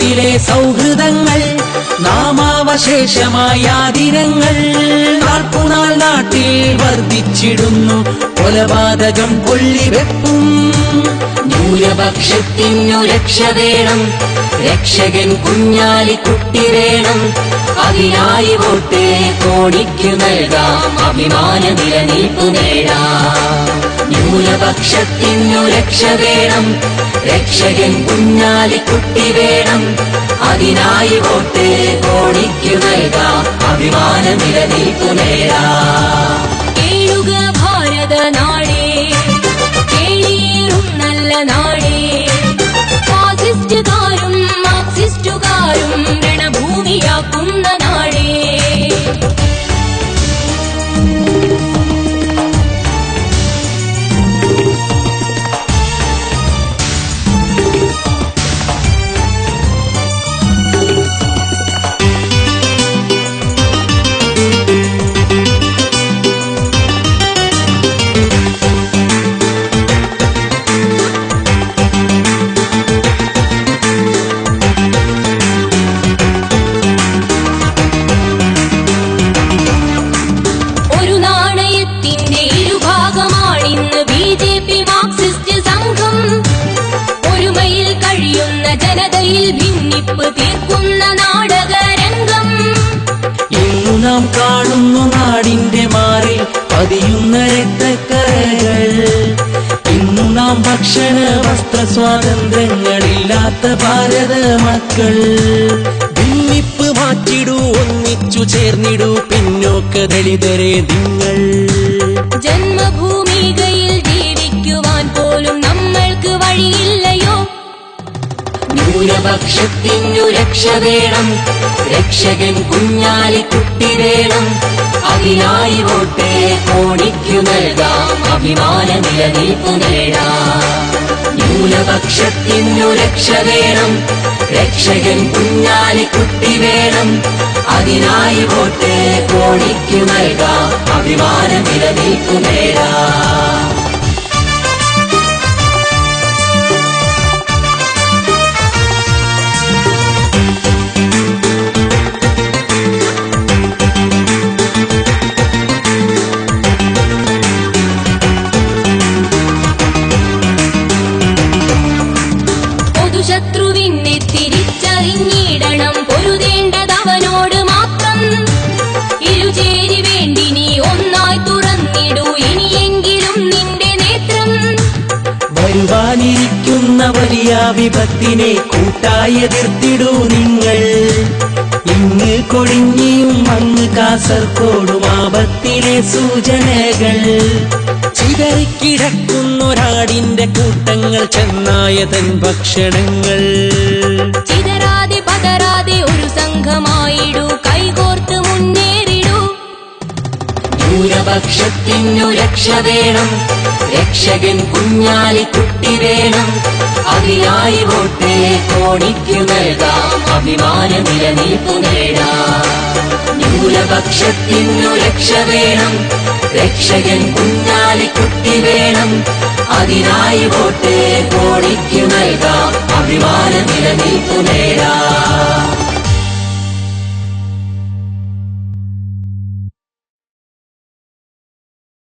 നാട്ടിലെ സൗഹൃദങ്ങൾ നാമാവശേഷമായ ദിനങ്ങൾ നാൾക്കുനാൾ നാട്ടിൽ വർദ്ധിച്ചിടുന്നു കൊലപാതകം കൊള്ളിവെപ്പും ന്യൂനപക്ഷത്തിനു രക്ഷ വേണം രക്ഷകൻ കുഞ്ഞാലിക്കുട്ടി വേണം അതിനായി വോട്ട് കോടിക്കു നൽകാം അഭിമാന നിലനിൽപ്പു നേടാം ന്യൂനപക്ഷത്തിനു രക്ഷ വേണം രക്ഷകൻ കുഞ്ഞാലിക്കുട്ടി വേണം അതിനായി വോട്ട് കോടിക്കു നൽകാം അഭിമാന നിലനിൽപ്പു നേടാം കേളുക ഭാരത നാടേ കേളിയേറും നല്ല നാടേ ഫാസിസ്റ്റുകാരും മാർക്സിസ്റ്റുകാരും രണഭൂമിയാക്കുന്ന നാടേ ജനതയിൽ ഭിന്നിപ്പ് തീർക്കുന്ന നാടകരംഗം ഇന്നു നാം കാണുന്നു നാടിന്റെ മാറിൽ പതിയുന്ന രക്തക്കറകൾ ഇന്നു നാം ഭക്ഷണ വസ്ത്ര സ്വാതന്ത്ര്യങ്ങളില്ലാത്ത ഭാരത മക്കൾ ഭിന്നിപ്പ് മാറ്റിടൂ ഒന്നിച്ചു ചേർന്നിടൂ പിന്നോക്ക ദളിതരെ നിങ്ങൾ ജന്മഭൂമികയിൽ ജീവിക്കുവാൻ പോലും നമ്മൾക്ക് വഴിയില്ലയോ ന്യൂനപക്ഷത്തിനു രക്ഷ വേണം രക്ഷകൻ കുഞ്ഞാലിക്കുട്ടി വേണം അതിനായി വോട്ട് കോടിക്കു നൽകാം അഭിമാന നിലനിൽപ്പു നേടാം ന്യൂനപക്ഷത്തിനു രക്ഷ വേണം രക്ഷകൻ കുഞ്ഞാലിക്കുട്ടി വേണം അതിനായി വോട്ട് കോടിക്കു നൽകാം അഭിമാന നിലനിൽപ്പു നേടാം ശത്രുവിനെ തിരിച്ചറിഞ്ഞിടണം പൊരുതേണ്ടതവനോട് മാത്രം ഇരുചേരി വേണ്ടി നീ ഒന്നായി തുറന്നിടൂ ഇനിയെങ്കിലും നിന്റെ നേത്രം വരുവാനിരിക്കുന്ന വലിയ വിപത്തിനെ കൂട്ടായി എതിർത്തിടൂ നിങ്ങൾ ഇങ്ങ് കൊടിഞ്ഞിയും അങ്ങ് കാസർകോടും ആപത്തിലെ സൂചനകൾ ചിതറിക്കിടക്കുന്നൊരാടിന്റെ കൂട്ടങ്ങൾ ചെന്നായതൻ ഭക്ഷണങ്ങൾ ചിതറാതെ പതറാതെ ഒരു സംഘമായിടൂ കൈകോർത്ത് മുന്നേറിടൂ ന്യൂനപക്ഷത്തിനു രക്ഷ വേണം രക്ഷകൻ കുഞ്ഞാലിക്കുട്ടി വേണം അതിനായി വോട്ട് കോടിക്കു നൽകാം അഭിമാന നിലനിൽപ്പു നേടാം ന്യൂനപക്ഷത്തിനു രക്ഷ വേണം രക്ഷകൻ കുഞ്ഞാലിക്കുട്ടി വേണം അതിനായി വോട്ട് കോടിക്കു നൽകാം അഭിമാന നിലനിൽപ്പു നേടാം